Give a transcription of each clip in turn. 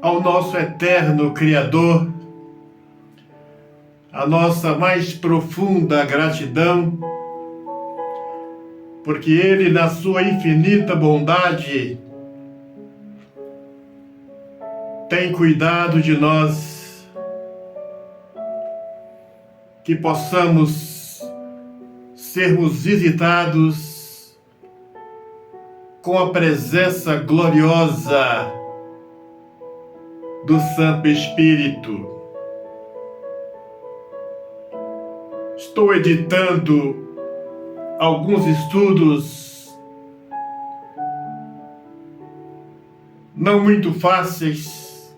ao nosso eterno Criador a nossa mais profunda gratidão, porque Ele, na sua infinita bondade, tem cuidado de nós, que possamos sermos visitados com a presença gloriosa do Santo Espírito. Estou editando alguns estudos não muito fáceis,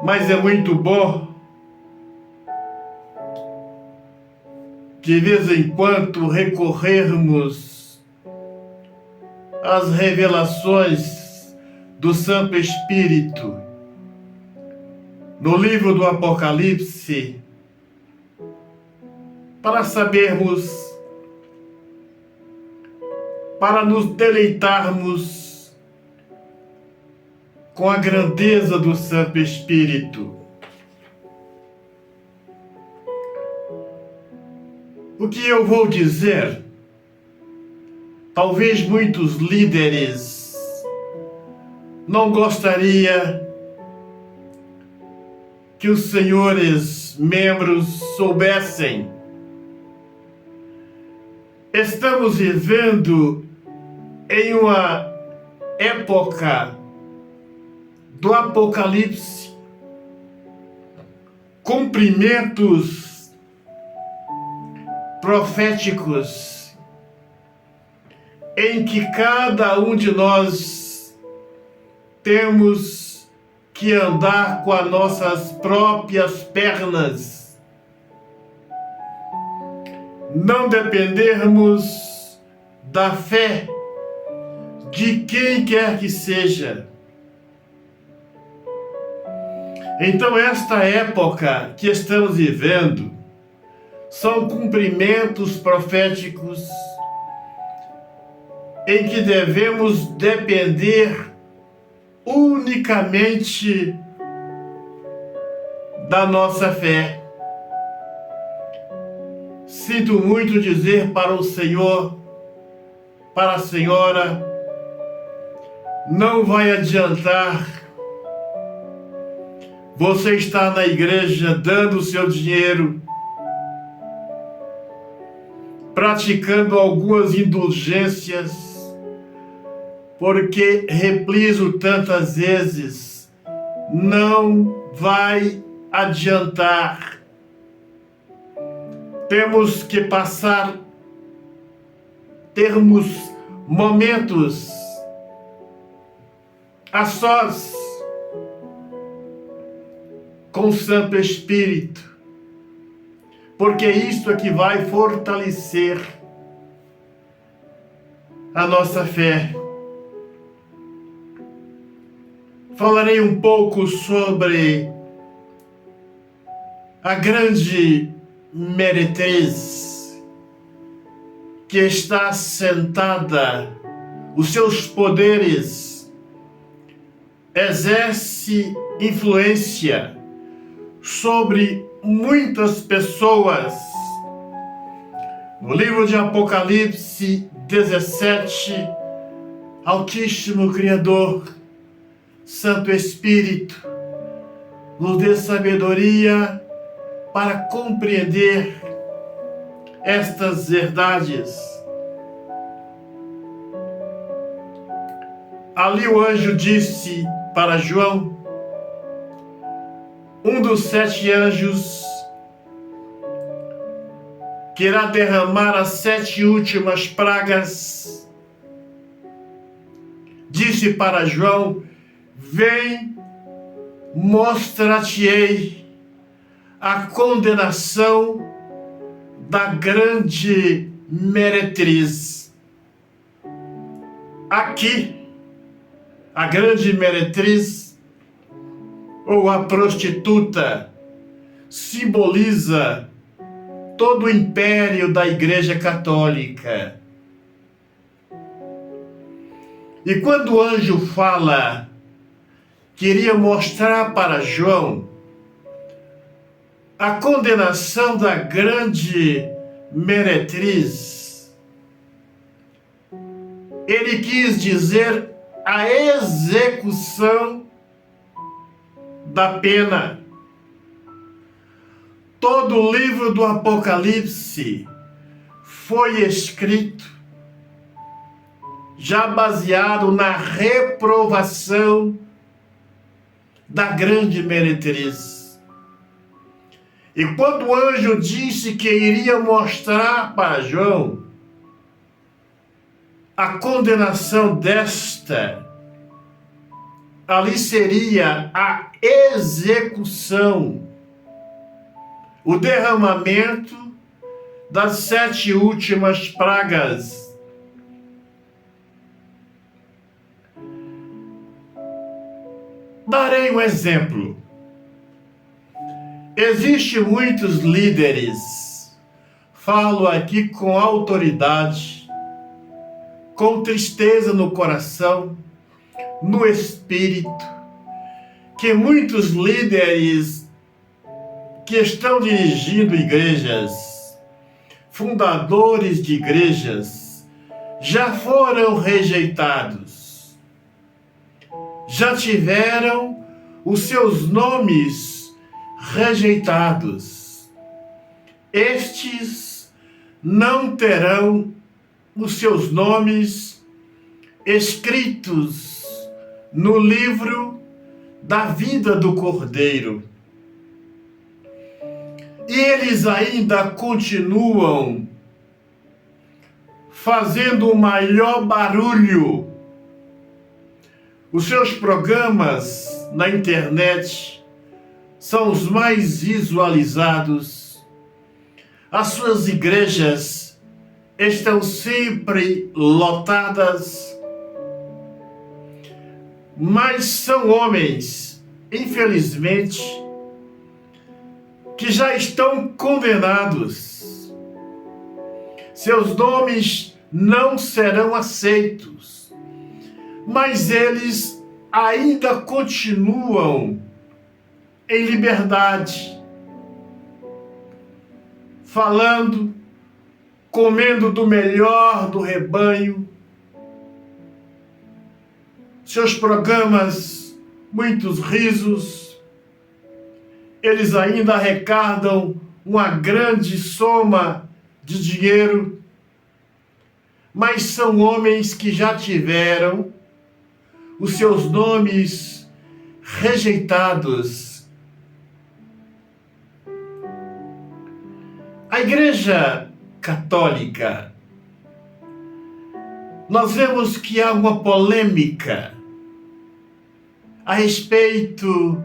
mas é muito bom de vez em quando recorrermos às revelações do Santo Espírito no livro do Apocalipse, para sabermos, para nos deleitarmos com a grandeza do Santo Espírito. O que eu vou dizer, talvez muitos líderes não gostaria que os senhores membros soubessem. Estamos vivendo em uma época do Apocalipse, cumprimentos proféticos, em que cada um de nós temos que andar com as nossas próprias pernas, não dependermos da fé de quem quer que seja. Então, esta época que estamos vivendo são cumprimentos proféticos em que devemos depender unicamente da nossa fé. Sinto muito dizer para o Senhor, para a senhora, não vai adiantar você estar na igreja dando o seu dinheiro, praticando algumas indulgências, porque, repliso tantas vezes, não vai adiantar. Temos que termos momentos a sós com o Santo Espírito, porque isso é que vai fortalecer a nossa fé. Falarei um pouco sobre a grande meretriz que está sentada, os seus poderes, exerce influência sobre muitas pessoas. No livro de Apocalipse 17, Altíssimo Criador, Santo Espírito, nos dê sabedoria para compreender estas verdades. Ali o anjo disse para João, um dos 7 anjos que irá derramar as 7 últimas pragas, disse para João, vem, mostrar-te-ei a condenação da grande meretriz. Aqui, a grande meretriz, ou a prostituta, simboliza todo o império da Igreja Católica. E quando o anjo fala queria mostrar para João a condenação da grande meretriz. Ele quis dizer a execução da pena. Todo o livro do Apocalipse foi escrito já baseado na reprovação da grande meretriz. E quando o anjo disse que iria mostrar para João a condenação desta, ali seria a execução, o derramamento das 7 últimas pragas. Darei um exemplo. Existem muitos líderes, falo aqui com autoridade, com tristeza no coração, no espírito, que muitos líderes que estão dirigindo igrejas, fundadores de igrejas, já foram rejeitados, já tiveram os seus nomes rejeitados. Estes não terão os seus nomes escritos no livro da vida do Cordeiro. E eles ainda continuam fazendo o maior barulho. Os seus programas na internet são os mais visualizados. As suas igrejas estão sempre lotadas. Mas são homens, infelizmente, que já estão condenados. Seus nomes não serão aceitos, mas eles ainda continuam em liberdade, falando, comendo do melhor do rebanho. Seus programas, muitos risos, eles ainda arrecadam uma grande soma de dinheiro, mas são homens que já tiveram os seus nomes rejeitados. A Igreja Católica, nós vemos que há uma polêmica a respeito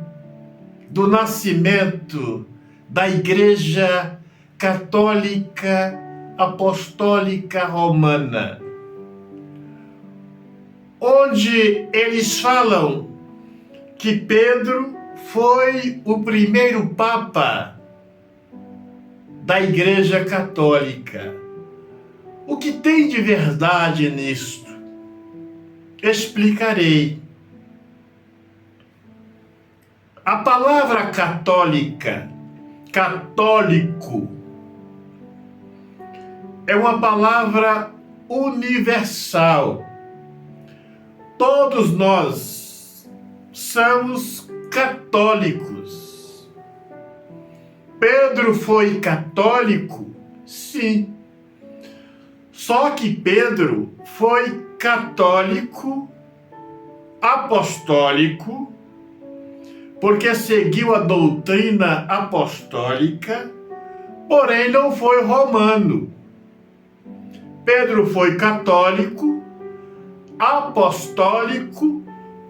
do nascimento da Igreja Católica Apostólica Romana, onde eles falam que Pedro foi o primeiro Papa da Igreja Católica. O que tem de verdade nisto? Explicarei. A palavra católica, católico, é uma palavra universal. Todos nós somos católicos. Pedro foi católico? Sim. Só que Pedro foi católico, apostólico, porque seguiu a doutrina apostólica, porém não foi romano. Pedro foi católico, apostólico,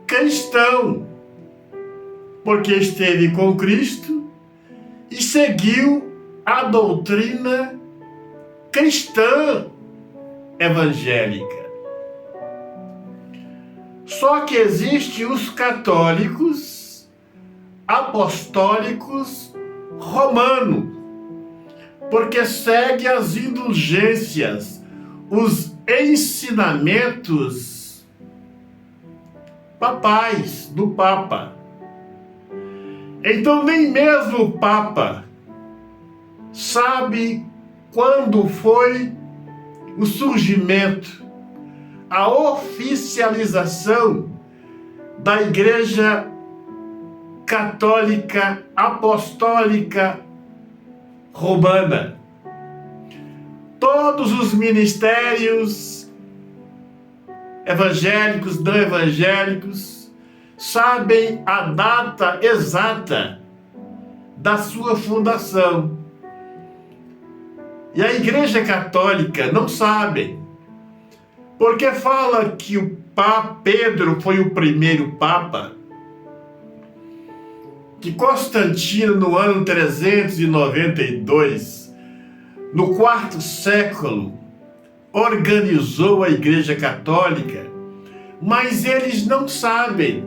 cristão, porque esteve com Cristo e seguiu a doutrina cristã evangélica. Só que existem os católicos apostólicos romanos, porque segue as indulgências, os ensinamentos papais do Papa. Então nem mesmo o Papa sabe quando foi o surgimento, a oficialização da Igreja Católica Apostólica Romana. Todos os ministérios evangélicos, não evangélicos, sabem a data exata da sua fundação. E a Igreja Católica não sabe, porque fala que o Papa Pedro foi o primeiro Papa, que Constantino, no ano 392, no quarto século, organizou a Igreja Católica, mas eles não sabem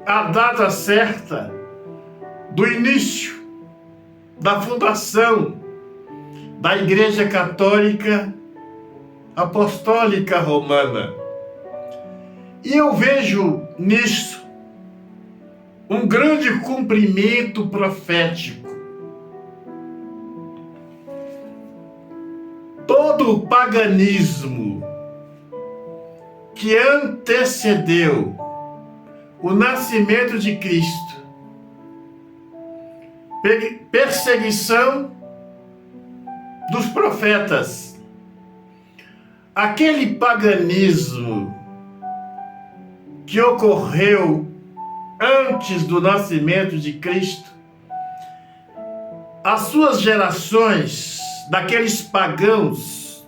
a data certa do início da fundação da Igreja Católica Apostólica Romana. E eu vejo nisso um grande cumprimento profético. Todo o paganismo que antecedeu o nascimento de Cristo, perseguição dos profetas, aquele paganismo que ocorreu antes do nascimento de Cristo, as suas gerações, daqueles pagãos,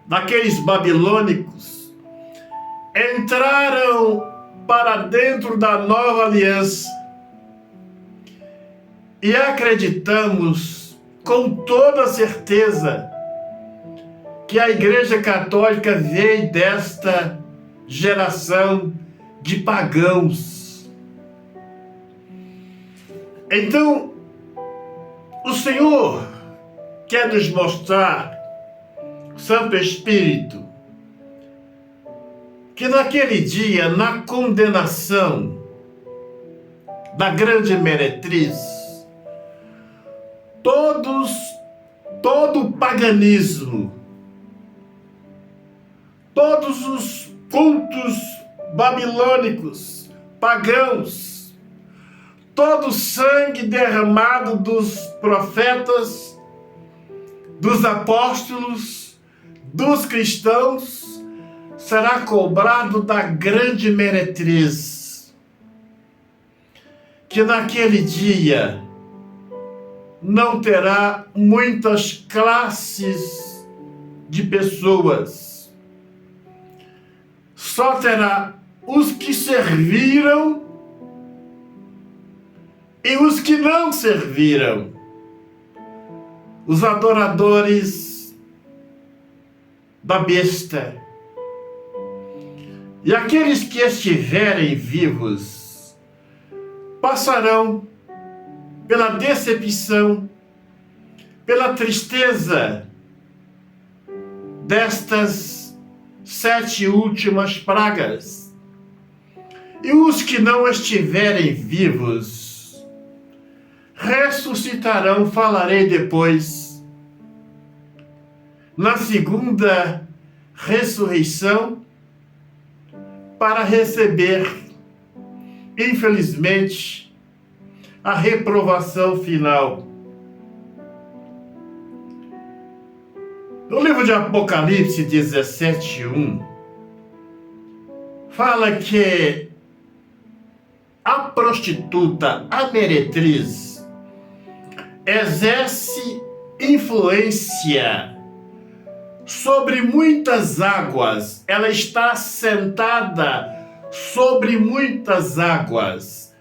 daqueles babilônicos, entraram para dentro da nova aliança e acreditamos com toda certeza que a Igreja Católica veio desta geração de pagãos. Então, o Senhor quer nos mostrar, Santo Espírito, que naquele dia, na condenação da grande meretriz, todo o paganismo, todos os cultos babilônicos, pagãos, todo o sangue derramado dos profetas, dos apóstolos, dos cristãos, será cobrado da grande meretriz, que naquele dia não terá muitas classes de pessoas, só terá os que serviram e os que não serviram, os adoradores da besta. E aqueles que estiverem vivos passarão pela decepção, pela tristeza destas 7 últimas pragas. E os que não estiverem vivos ressuscitarão, falarei depois, na segunda ressurreição, para receber, infelizmente, a reprovação final. No livro de Apocalipse 17:1, fala que a prostituta, a meretriz, exerce influência sobre muitas águas. Ela está sentada sobre muitas águas.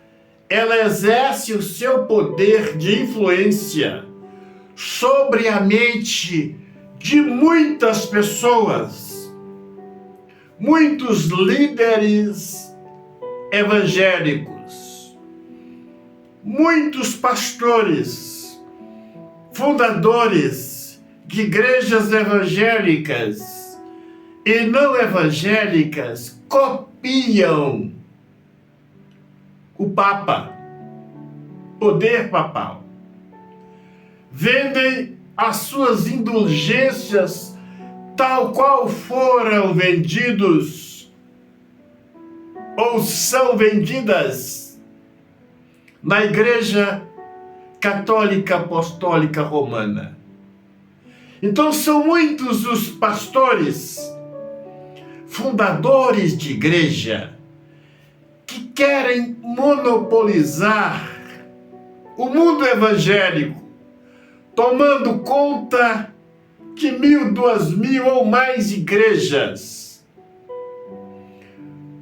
Ela exerce o seu poder de influência sobre a mente de muitas pessoas, muitos líderes evangélicos, muitos pastores, fundadores de igrejas evangélicas e não evangélicas copiam o Papa, poder papal. Vendem as suas indulgências tal qual foram vendidos ou são vendidas na Igreja Católica Apostólica Romana. Então são muitos os pastores, fundadores de igreja, que querem monopolizar o mundo evangélico, tomando conta de 1.000, 2.000 ou mais igrejas.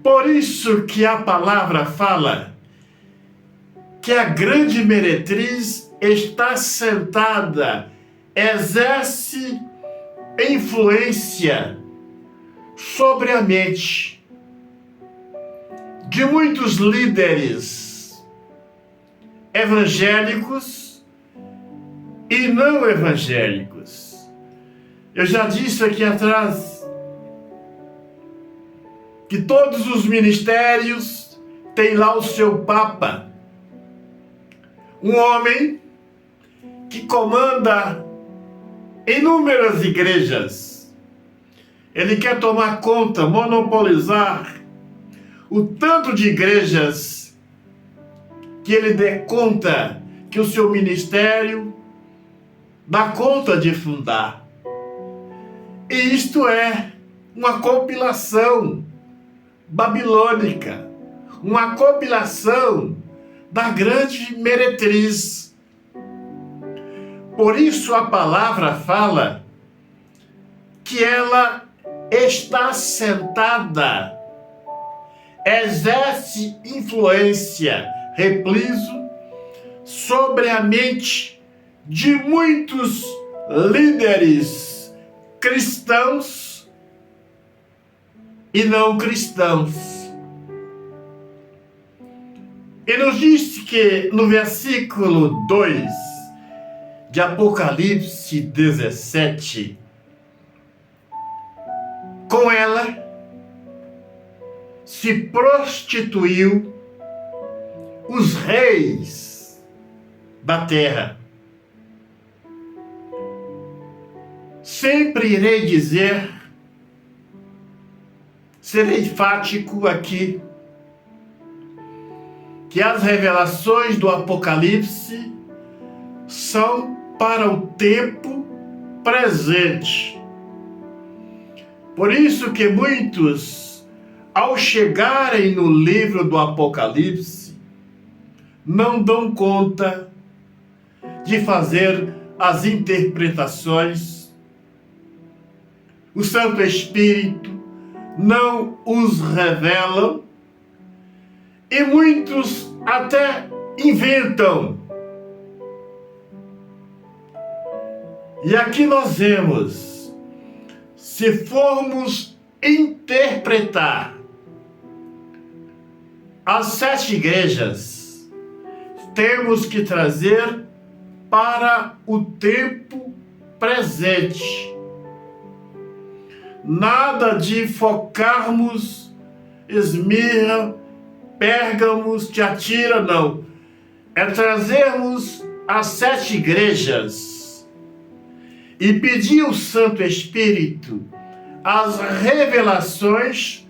Por isso que a palavra fala que a grande meretriz está sentada, exerce influência sobre a mente de muitos líderes evangélicos e não evangélicos. Eu já disse aqui atrás que todos os ministérios têm lá o seu papa, um homem que comanda inúmeras igrejas. Ele quer tomar conta, monopolizar o tanto de igrejas que ele dê conta, que o seu ministério dá conta de fundar. E isto é uma compilação babilônica, uma compilação da grande meretriz. Por isso a palavra fala que ela está sentada, exerce influência, repliso, sobre a mente de muitos líderes cristãos e não cristãos. E nos diz que no versículo 2 de Apocalipse 17, com ela se prostituiu os reis da terra. Sempre irei dizer, serei enfático aqui, que as revelações do Apocalipse são para o tempo presente. Por isso que muitos, ao chegarem no livro do Apocalipse, não dão conta de fazer as interpretações. O Santo Espírito não os revelam e muitos até inventam. E aqui nós vemos, se formos interpretar as 7 igrejas, temos que trazer para o tempo presente. Nada de focarmos Esmirna, Pérgamos, Tiatira, não. É trazermos as 7 igrejas e pedir ao Santo Espírito as revelações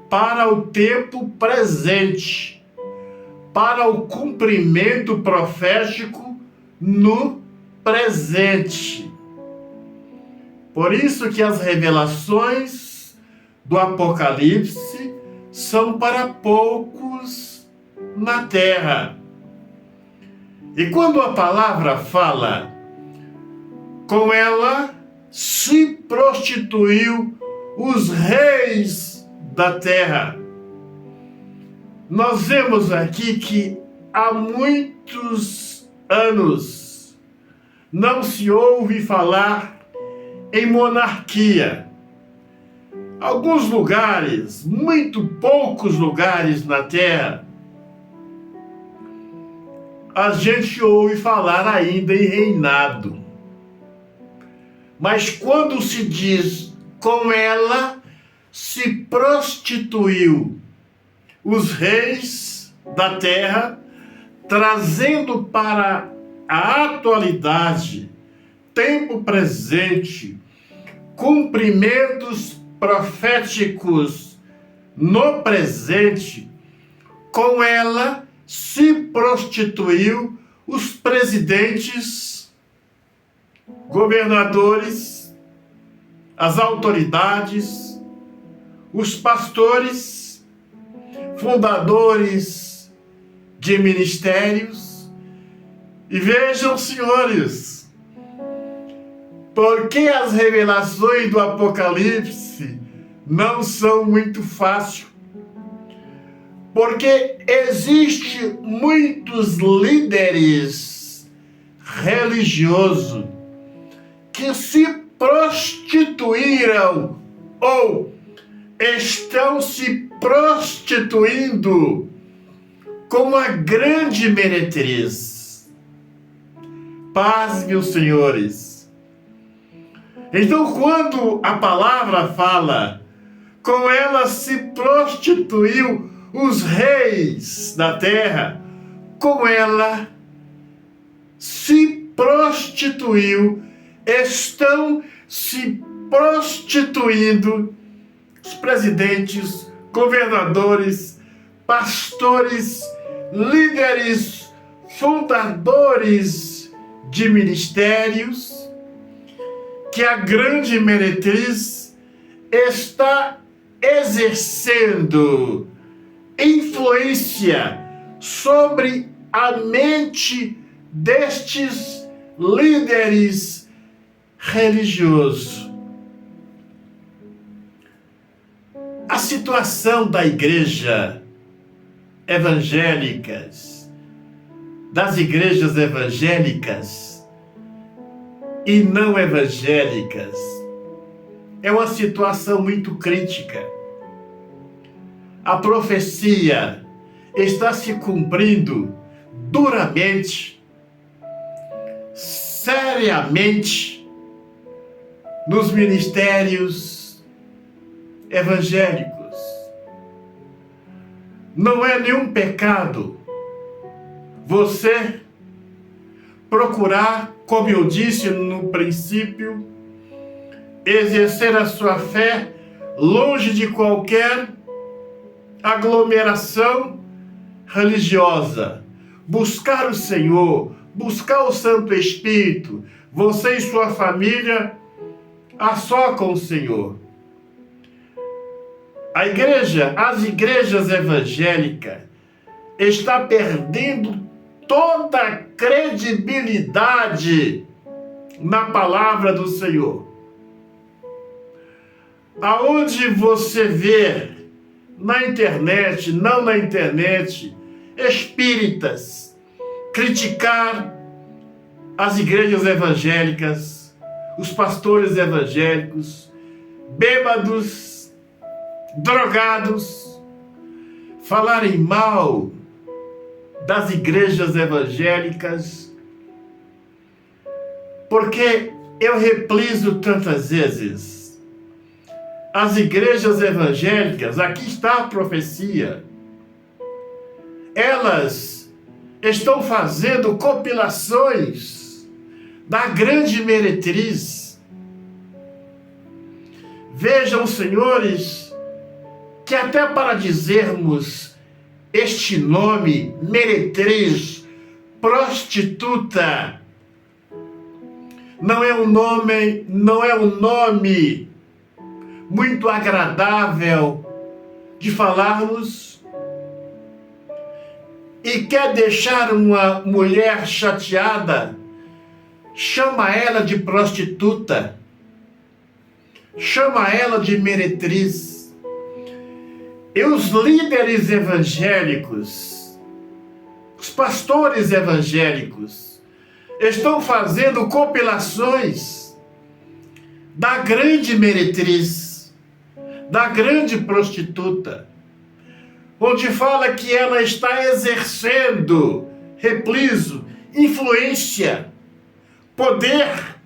para o tempo presente, para o cumprimento profético no presente. Por isso que as revelações do Apocalipse são para poucos na terra. E quando a palavra fala, com ela se prostituiu os reis da terra, nós vemos aqui que há muitos anos não se ouve falar em monarquia. Alguns lugares, muito poucos lugares na terra, a gente ouve falar ainda em reinado. Mas quando se diz com ela se prostituiu os reis da terra, trazendo para a atualidade, tempo presente, cumprimentos proféticos no presente. Com ela se prostituiu os presidentes, governadores, as autoridades, os pastores, fundadores de ministérios. E vejam, senhores, porque as revelações do Apocalipse não são muito fáceis. Porque existem muitos líderes religiosos que se prostituíram ou estão se prostituindo como a grande meretriz. Paz, meus senhores. Então, quando a palavra fala, com ela se prostituiu os reis da terra, com ela se prostituiu, estão se prostituindo os presidentes, governadores, pastores, líderes, fundadores de ministérios, que a grande meretriz está exercendo influência sobre a mente destes líderes religiosos. A situação da igreja evangélicas, das igrejas evangélicas e não evangélicas, é uma situação muito crítica. A profecia está se cumprindo duramente, seriamente, nos ministérios evangélicos. Não é nenhum pecado você procurar, como eu disse no princípio, exercer a sua fé longe de qualquer aglomeração religiosa. Buscar o Senhor, buscar o Santo Espírito, você e sua família a só com o Senhor. As igrejas evangélicas estão perdendo toda a credibilidade na palavra do Senhor. Aonde você vê na internet, não na internet, espíritas criticar as igrejas evangélicas, os pastores evangélicos, bêbados, drogados, falarem mal das igrejas evangélicas, porque eu repliso tantas vezes. As igrejas evangélicas, aqui está a profecia, elas estão fazendo compilações da grande meretriz. Vejam, senhores, que até para dizermos este nome, meretriz, prostituta, não é um nome muito agradável de falarmos, e quer deixar uma mulher chateada, chama ela de prostituta, chama ela de meretriz. E os líderes evangélicos, os pastores evangélicos, estão fazendo compilações da grande meretriz, da grande prostituta, onde fala que ela está exercendo, repliso, influência, poder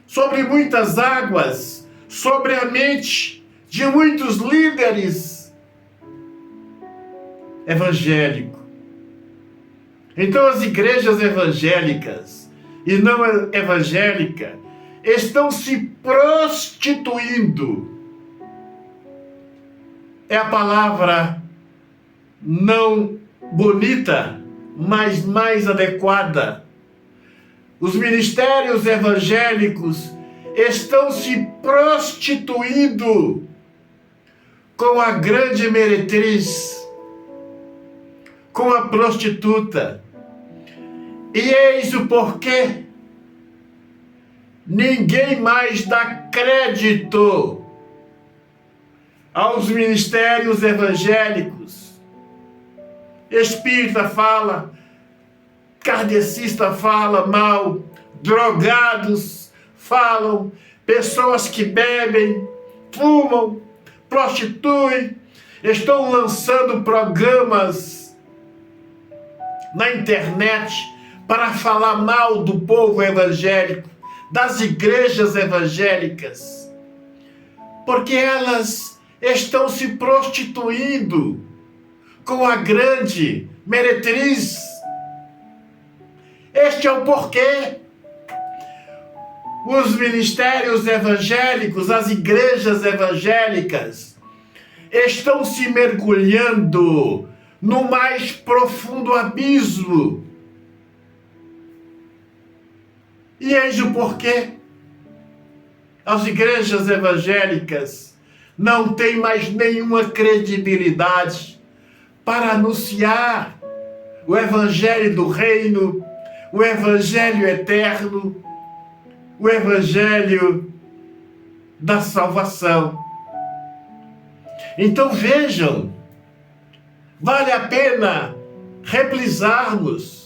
sobre muitas águas, sobre a mente de muitos líderes evangélicos. Então as igrejas evangélicas e não evangélicas estão se prostituindo. É a palavra não bonita, mas mais adequada. Os ministérios evangélicos estão se prostituindo com a grande meretriz, com a prostituta. E eis o porquê. Ninguém mais dá crédito aos ministérios evangélicos. Espírita fala, kardecista fala mal, drogados falam, pessoas que bebem, fumam, prostituem, estão lançando programas na internet para falar mal do povo evangélico, das igrejas evangélicas, porque elas estão se prostituindo com a grande meretriz. Este é o porquê. Os ministérios evangélicos, as igrejas evangélicas, estão se mergulhando no mais profundo abismo. E eis o porquê. As igrejas evangélicas não têm mais nenhuma credibilidade para anunciar o evangelho do reino, o evangelho eterno, o evangelho da salvação. Então vejam, vale a pena reprisarmos.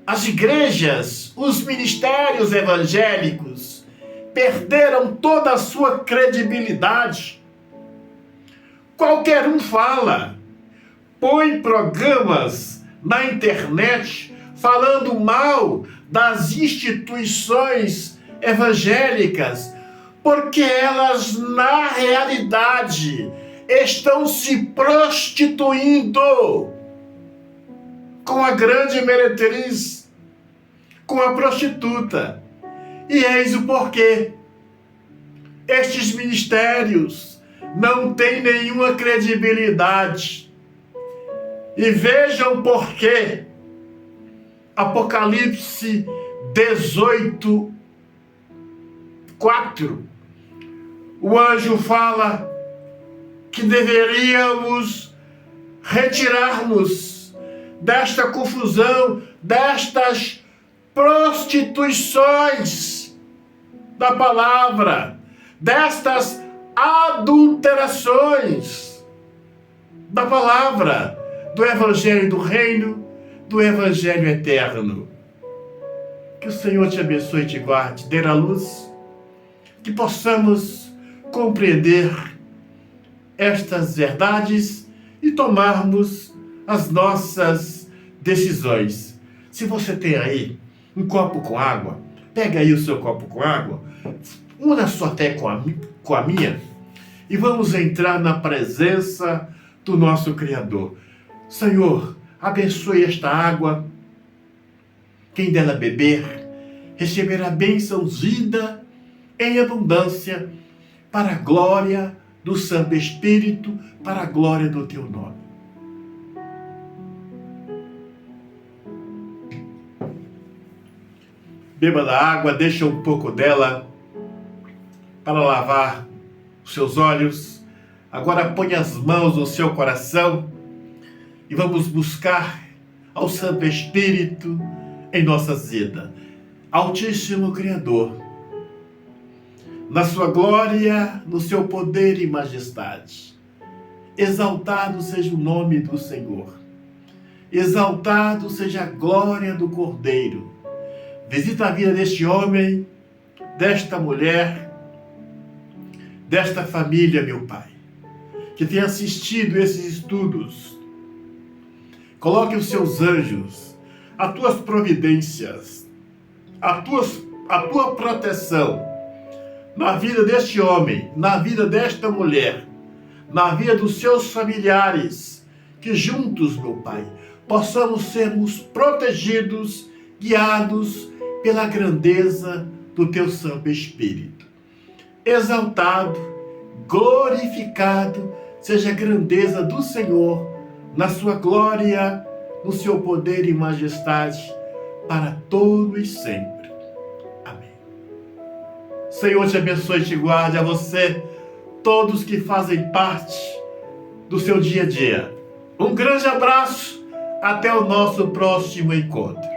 As igrejas, os ministérios evangélicos perderam toda a sua credibilidade. Qualquer um fala, põe programas na internet falando mal das instituições evangélicas, porque elas, na realidade, estão se prostituindo com a grande meretriz, com a prostituta. E eis o porquê. Estes ministérios não têm nenhuma credibilidade. E vejam porquê. Apocalipse 18, 4. O anjo fala que deveríamos retirarmos desta confusão, destas prostituições da palavra, destas adulterações da palavra, do evangelho do reino, do evangelho eterno. Que o Senhor te abençoe e te guarde, dê a luz, que possamos compreender estas verdades e tomarmos as nossas decisões. Se você tem aí um copo com água, pega aí o seu copo com água, una sua fé com a minha, e vamos entrar na presença do nosso Criador. Senhor, abençoe esta água. Quem dela beber, receberá bênçãos, vida em abundância, para a glória do Santo Espírito, para a glória do teu nome. Beba da água, deixa um pouco dela para lavar os seus olhos. Agora põe as mãos no seu coração e vamos buscar ao Santo Espírito em nossa vida. Altíssimo Criador, na sua glória, no seu poder e majestade, exaltado seja o nome do Senhor. Exaltado seja a glória do Cordeiro. Visita a vida deste homem, desta mulher, desta família, meu Pai, que tem assistido esses estudos. Coloque os seus anjos, as tuas providências, a tua proteção na vida deste homem, na vida desta mulher, na vida dos seus familiares, que juntos, meu Pai, possamos sermos protegidos, guiados pela grandeza do teu Santo Espírito. Exaltado, glorificado seja a grandeza do Senhor, na sua glória, no seu poder e majestade, para todos e sempre. Amém. Senhor te abençoe e te guarde, a você, todos que fazem parte do seu dia a dia. Um grande abraço, até o nosso próximo encontro.